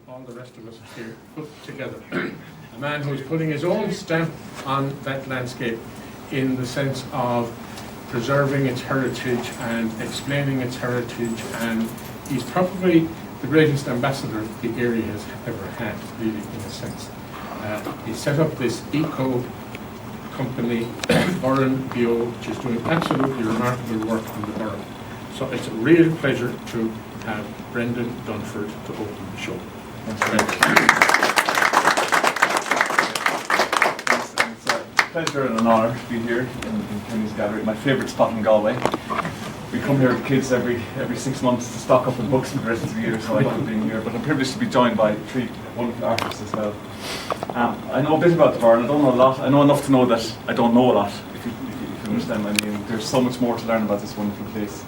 all the rest of us here put together. A man who's putting his own stamp on that landscape in the sense of preserving its heritage and explaining its heritage, and he's probably the greatest ambassador the area has ever had, really, in a sense. He set up this eco company, Burren Beo, which is doing absolutely remarkable work on the Burren. So it's a real pleasure to have Brendan Dunford to open the show. Thanks very much. It's a pleasure and an honour to be here in Kenny's Gallery, my favourite spot in Galway. We come here with kids every 6 months to stock up on books for the rest of the year, so I love being here. But I'm privileged to be joined by three wonderful artists as well. I know a bit about the Burren. I don't know a lot. I know enough to know that I don't know a lot, if you understand what I mean. There's so much more to learn about this wonderful place.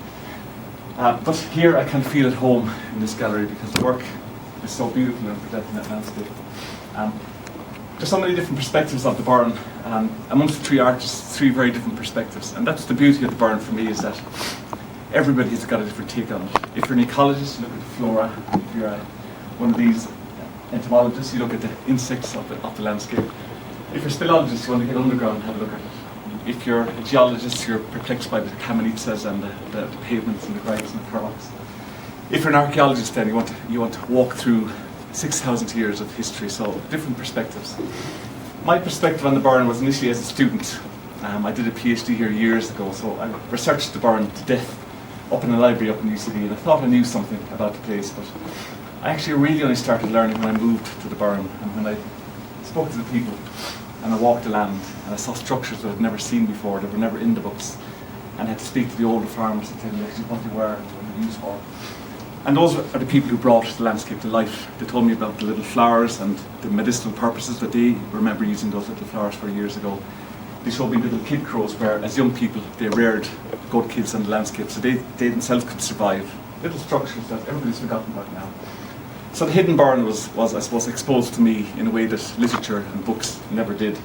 But here I can feel at home in this gallery because the work is so beautiful and protecting that landscape. There's so many different perspectives of the Burren. Amongst the three artists, three very different perspectives. And that's the beauty of the Burren for me, is that everybody's got a different take on it. If you're an ecologist, you look at the flora. If you're one of these entomologists, you look at the insects of the landscape. If you're a speleologist, you want to get underground and have a look at it. If you're a geologist, you're perplexed by the kilometres and the pavements and the grikes and the rocks. If you're an archaeologist, then you want to walk through 6,000 years of history, so different perspectives. My perspective on the Burren was initially as a student. I did a PhD here years ago, so I researched the Burren to death up in a library up in UCD, and I thought I knew something about the place, but I actually really only started learning when I moved to the Burren, and when I spoke to the people and I walked the land and I saw structures that I'd never seen before, that were never in the books, and I had to speak to the older farmers and tell them actually what they were and what they were used for. And those are the people who brought the landscape to life. They told me about the little flowers and the medicinal purposes that they remember using those little flowers for years ago. They showed me little kid crows where, as young people, they reared goat kids on the landscape, so they themselves could survive. Little structures that everybody's forgotten about now. So the hidden Burren was, I suppose, exposed to me in a way that literature and books never did.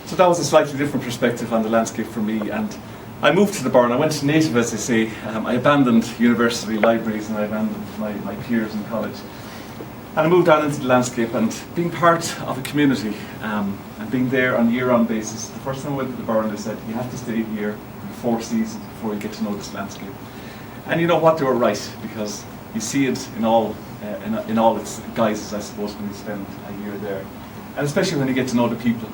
So that was a slightly different perspective on the landscape for me, and I moved to the Burren. I went native, as they say. I abandoned university libraries and I abandoned my peers in college. And I moved down into the landscape, and being part of a community and being there on a year-round basis, the first time I went to the Burren, they said, you have to stay here for 4 seasons before you get to know this landscape. And you know what, they were right, because you see it in all its guises, I suppose, when you spend a year there. And especially when you get to know the people.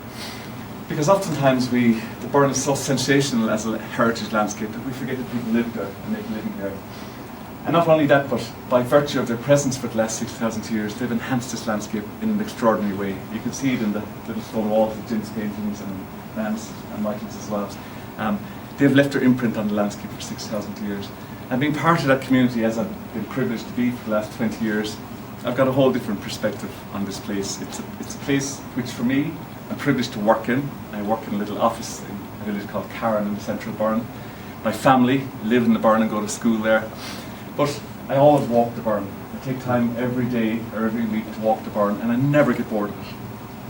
Because oftentimes the Burren is so sensational as a heritage landscape that we forget that people live there and make a living there. And not only that, but by virtue of their presence for the last 6,000 years, they've enhanced this landscape in an extraordinary way. You can see it in the little stone walls of Jim's paintings and Manus and Michael's as well. They've left their imprint on the landscape for 6,000 years. And being part of that community, as I've been privileged to be for the last 20 years, I've got a whole different perspective on this place. It's a place which, for me, I'm privileged to work in. I work in a little office in a village called Carron in the central Burren. My family live in the Burren and go to school there. But I always walk the Burren. I take time every day or every week to walk the Burren, and I never get bored of it.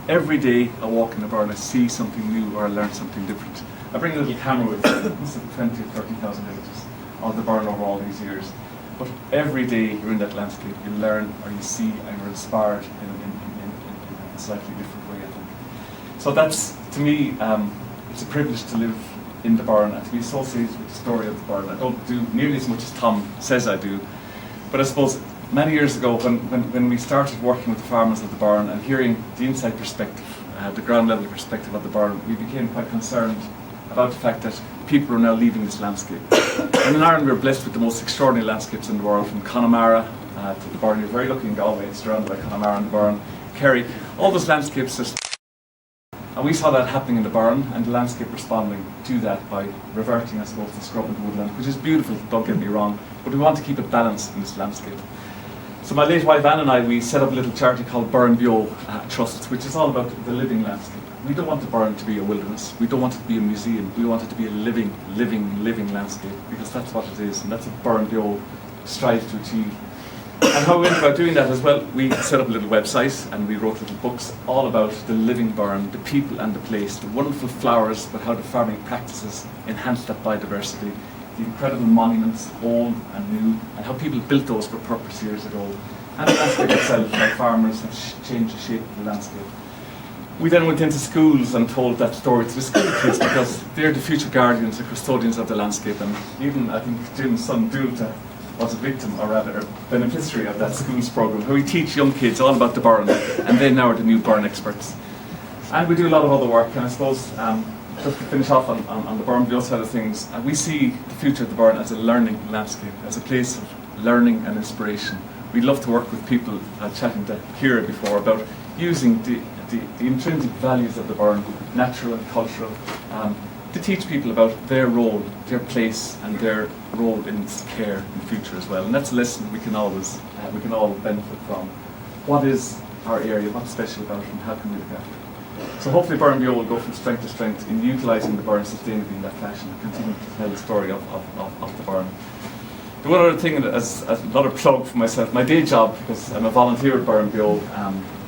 Every day I walk in the Burren, I see something new or I learn something different. I bring a little camera with me. This is 20 or 30,000 images of the Burren over all these years. But every day you're in that landscape, you learn or you see and you're inspired in a slightly different way, I think. So that's, to me, it's a privilege to live in the Burren and to be associated with the story of the Burren. I don't do nearly as much as Tom says I do, but I suppose many years ago when we started working with the farmers of the Burren and hearing the inside perspective, the ground level perspective of the Burren, we became quite concerned about the fact that people are now leaving this landscape. And in Ireland we're blessed with the most extraordinary landscapes in the world, from Connemara to the Burren. You're very lucky in Galway, it's surrounded by Connemara and the Burren, Kerry, all those landscapes just. And we saw that happening in the Burren, and the landscape responding to that by reverting, I suppose, to scrub and woodland, which is beautiful, don't get me wrong, but we want to keep it balanced in this landscape. So my late wife Anne and I, we set up a little charity called Burren Beo Trust, which is all about the living landscape. We don't want the Burren to be a wilderness, we don't want it to be a museum, we want it to be a living landscape, because that's what it is, and that's what Burren Beo strives to achieve. And how we went about doing that as well, we set up a little website and we wrote little books all about the living Burren, the people and the place, the wonderful flowers, but how the farming practices enhance that biodiversity, the incredible monuments, old and new, and how people built those for purpose years ago. and the landscape itself, how farmers have changed the shape of the landscape. We then went into schools and told that story to the school kids because they're the future guardians and custodians of the landscape. And even, I think, Jim's son, Dulta, was a victim, or rather a beneficiary of that schools programme, where we teach young kids all about the Burren, and they now are the new Burren experts. And we do a lot of other work, and I suppose, just to finish off on the Burren Beo side of things, we see the future of the Burren as a learning landscape, as a place of learning and inspiration. We love to work with people, chatting to Ciara before, about using the intrinsic values of the Burren, natural and cultural, to teach people about their role, their place, and their role in its care in the future as well. And that's a lesson we can all benefit from. What is our area? What's special about it, and how can we look after it? So hopefully Burren Beo will go from strength to strength in utilising the Burren sustainably in that fashion and continue to tell the story of the Burren. The one other thing, as another plug for myself, my day job, because I'm a volunteer at Burren Beo,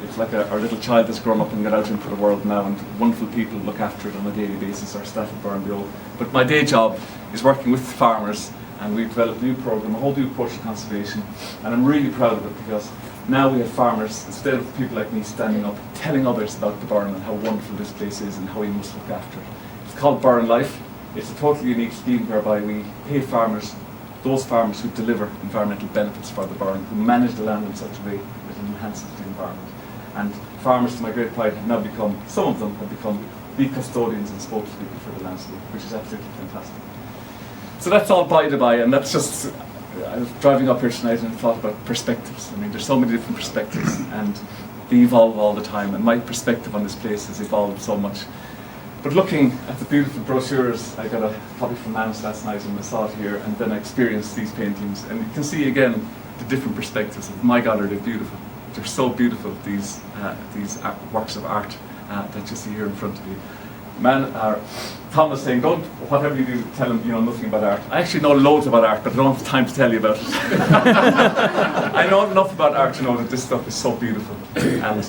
it's like our little child that's grown up and got out into the world now, and wonderful people look after it on a daily basis, our staff at Burren Beo. But my day job is working with farmers, and we've developed a new programme, a whole new approach to conservation, and I'm really proud of it because now we have farmers, instead of people like me standing up, telling others about the Burren and how wonderful this place is and how we must look after it. It's called Burren Life. It's a totally unique scheme whereby we pay farmers, those farmers who deliver environmental benefits for the Burren, who manage the land in such a way that it enhances the environment. And farmers, to my great pride, have now become, some of them have become the custodians and spokespeople for the landscape, which is absolutely fantastic. So that's all by the by, and that's just, I was driving up here tonight and thought about perspectives. I mean, there's so many different perspectives, and they evolve all the time, and my perspective on this place has evolved so much. But looking at the beautiful brochures, I got a copy from Manus last night and I saw it here, and then I experienced these paintings, and you can see again the different perspectives. My God, are they beautiful. They're so beautiful, these works of art that you see here in front of you. Tom was saying, don't, whatever you do, tell him you know nothing about art. I actually know loads about art, but I don't have time to tell you about it. I know enough about art to know that this stuff is so beautiful. And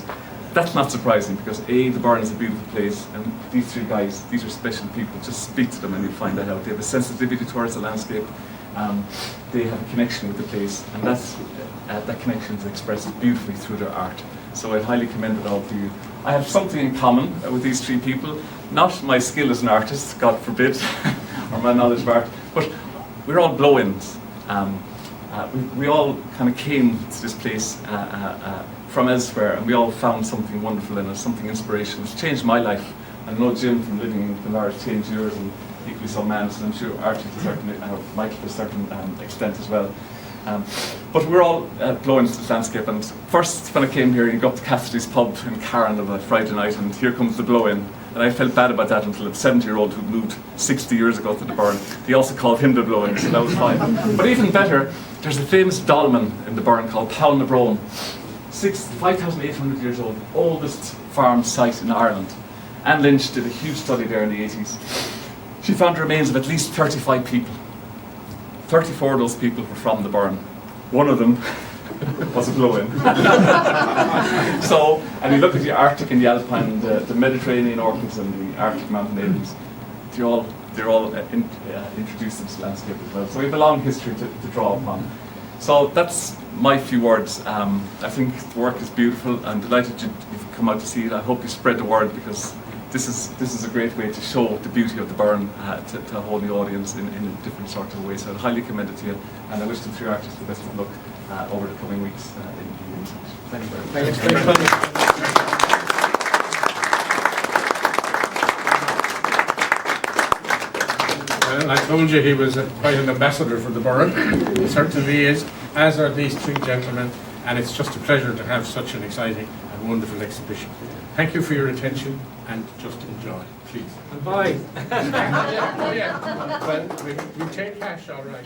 that's not surprising because A, the Burren is a beautiful place, and these three guys, these are special people. Just speak to them and you'll find that out. They have a sensitivity towards the landscape. They have a connection with the place, and that connection is expressed beautifully through their art. So I highly commend it all to you. I have something in common with these three people, not my skill as an artist, God forbid, or my knowledge of art, but we're all blow-ins. We all kind of came to this place from elsewhere, and we all found something wonderful in it, something inspirational. It's changed my life. I know Jim from living in Limerick changed yours, and equally so Manus, and I'm sure Archie to a certain, Michael to a certain extent as well. But we're all blowing into the landscape, and first when I came here, you go up to Cassidy's pub in Carron on a Friday night, and here comes the blow-in. And I felt bad about that until a 70-year-old who moved 60 years ago to the Burren. They also called him the blow-in, so that was fine. But even better, there's a famous dolmen in the Burren called Paul na Brone, 5,800 years old, oldest farm site in Ireland. Anne Lynch did a huge study there in the 80s. She found remains of at least 35 people. 34 of those people were from the Burren. One of them was a blow-in. So, and you look at the Arctic and the Alpine, the Mediterranean orchids and the Arctic mountain anemones, they're all introduced into the landscape as well. So we have a long history to draw upon. So that's my few words. I think the work is beautiful. I'm delighted you've come out to see it. I hope you spread the word because this is a great way to show the beauty of the Burren to a whole new audience in a different sort of way. So I'd highly commend it to you, and I wish the three artists the best of luck over the coming weeks in research. Thank you very much. Thanks very much. Well, I told you he was quite an ambassador for the Burren. He certainly is, as are these three gentlemen, and it's just a pleasure to have such an exciting and wonderful exhibition. Thank you for your attention, and just enjoy, please. Goodbye. Oh, yeah. Well, we take cash, all right.